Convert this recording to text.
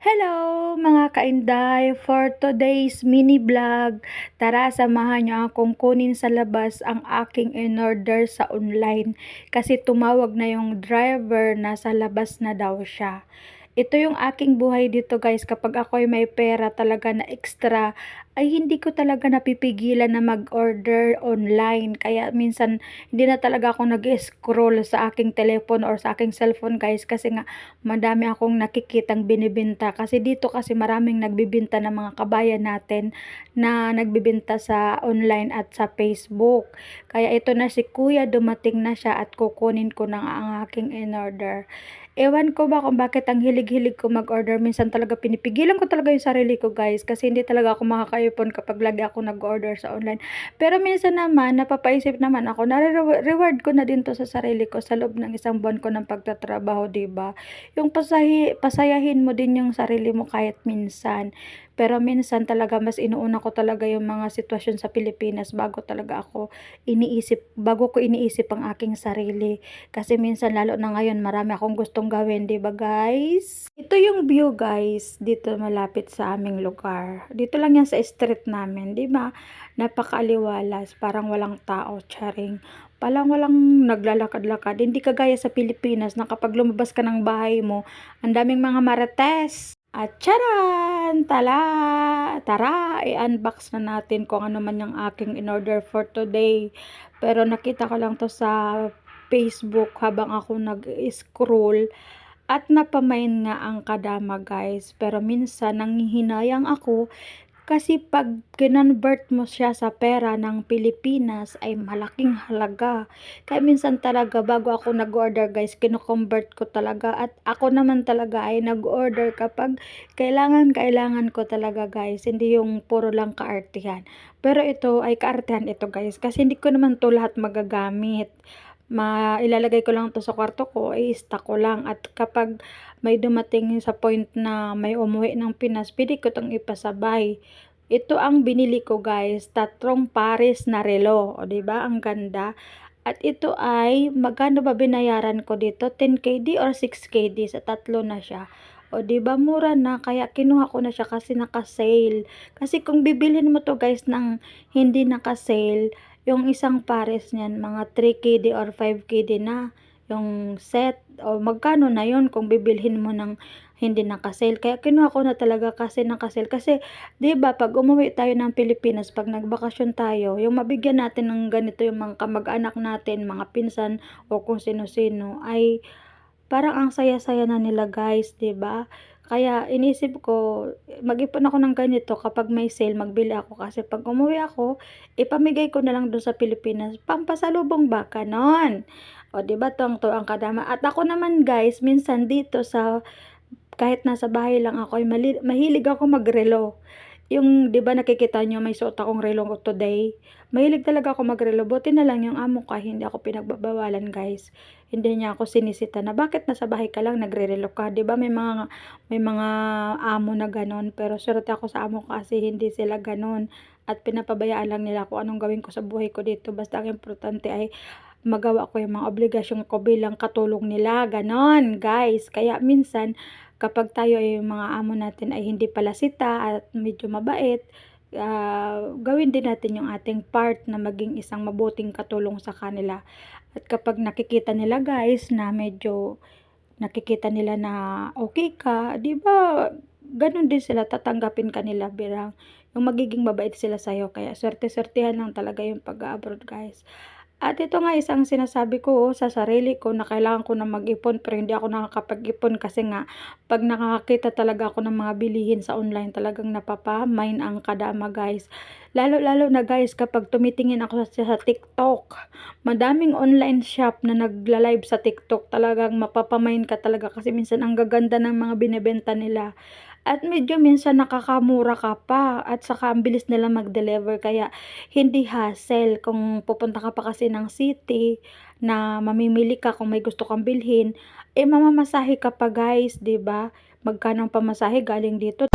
Hello mga kainday! For today's mini vlog, tara samahan niyo akong kunin sa labas ang aking in-order sa online kasi tumawag na yung driver na sa labas na daw siya. Ito yung aking buhay dito guys, kapag ako'y may pera talaga na extra, ay hindi ko talaga napipigilan na mag-order online. Kaya minsan hindi na talaga ako nag-scroll sa aking telephone or sa aking cellphone guys, kasi nga madami akong nakikitang binibenta. Kasi dito kasi maraming nagbibenta ng mga kabayan natin na nagbibenta sa online at sa Facebook. Kaya ito na si kuya, dumating na siya at kukunin ko na ang aking in-order. Ewan ko ba kung bakit ang hilig-hilig ko mag-order. Minsan talaga pinipigilan ko talaga yung sarili ko guys, kasi hindi talaga ako makakaipon kapag lagi ako nag-order sa online. Pero minsan naman napapaisip naman ako, reward ko na din to sa sarili ko sa loob ng isang buwan ko ng pagtatrabaho, 'di ba? Yung pasayahin mo din yung sarili mo kahit minsan. Pero minsan talaga mas inuuna ko talaga yung mga sitwasyon sa Pilipinas bago ko iniisip ang aking sarili. Kasi minsan lalo na ngayon marami akong gustong gawin, 'di ba guys? Ito yung view guys, dito malapit sa aming lugar. Dito lang yan sa street namin, 'di ba? Napakaaliwalas, parang walang tao, charing. Palang walang naglalakad-lakad. Hindi kagaya sa Pilipinas na kapag lumabas ka ng bahay mo, ang daming mga marites. At charan! Tara, i-unbox na natin kung ano man yung aking in-order for today. Pero nakita ko lang to sa Facebook habang ako nag-scroll at napamain nga ang kadama guys. Pero minsan nanghihinayang ako kasi pag kinonvert mo siya sa pera ng Pilipinas ay malaking halaga. Kaya minsan talaga bago ako nag-order guys, kino-convert ko talaga. At ako naman talaga ay nag-order kapag kailangan ko talaga guys. Hindi yung puro lang kaartihan. Pero ito ay kaartihan ito guys, kasi hindi ko naman to lahat magagamit. Ilalagay ko lang to sa kwarto ko, i-stock ko lang. At kapag may dumating sa point na may umuwi ng Pinas, pwede ko tong ipasabay. Ito ang binili ko guys, 3 pares na relo. O diba, ang ganda. At ito ay, magkano ba binayaran ko dito? 10 KD or 6 KD, sa tatlo na siya. O diba, mura na, kaya kinuha ko na siya kasi naka-sale. Kasi kung bibilhin mo to guys ng hindi naka-sale, yung isang pares niyan, mga 3 KD or 5 KD na yung set. O magkano na yun kung bibilhin mo ng hindi naka-sale. Kaya kinuha ko na talaga kasi naka-sale. Kasi 'di ba pag umuwi tayo ng Pilipinas, pag nagbakasyon tayo, yung mabigyan natin ng ganito yung mga kamag-anak natin, mga pinsan o kung sino-sino, ay parang ang saya-saya na nila guys, 'di ba? Kaya inisip ko, mag-ipon ako ng ganito kapag may sale, magbili ako. Kasi pag umuwi ako, ipamigay ko na lang doon sa Pilipinas. Pampasalubong ba, ganon. O, di ba, tuwang-tuwa ang kadama. At ako naman guys, minsan dito sa, kahit nasa bahay lang ako, ay mahilig ako magrelo. Yung 'di ba nakikita niyo may suot akong relo ko today. Mahilig talaga ako magrelo. Buti na lang yung amo ko hindi ako pinagbabawalan guys. Hindi niya ako sinisita na bakit nasa bahay ka lang nagrerelo ka. 'Di ba may mga amo na ganon, pero swerte ako sa amo ko kasi hindi sila ganon. At pinapabayaan lang nila kung anong gawin ko sa buhay ko dito. Basta ang importante ay magawa ko yung mga obligasyon ko bilang katulong nila, ganon guys. Kaya minsan kapag tayo ay yung mga amo natin ay hindi palasita at medyo mabait, gawin din natin yung ating part na maging isang mabuting katulong sa kanila. At kapag nakikita nila guys na medyo nakikita nila na okay ka, 'di ba? Gano'n din sila, tatanggapin ka nila bilang yung magiging mabait sila sa'yo. Kaya swerte-swertehan lang talaga yung pag-a-abroad guys. At ito nga isang sinasabi ko sa sarili ko na kailangan ko na mag-ipon, pero hindi ako nakakapag-ipon kasi nga pag nakakakita talaga ako ng mga bilihin sa online, talagang napapamain ang kadama guys. Lalo-lalo na guys kapag tumitingin ako sa TikTok, madaming online shop na nagla-live sa TikTok, talagang mapapamain ka talaga kasi minsan ang gaganda ng mga binebenta nila. At medyo minsan nakakamura ka pa at saka ang bilis nila mag-deliver, kaya hindi hassle kung pupunta ka pa kasi ng city na mamimili ka kung may gusto kang bilhin, eh mamamasahe ka pa guys, 'di ba? Magkano ang pamasahe galing dito?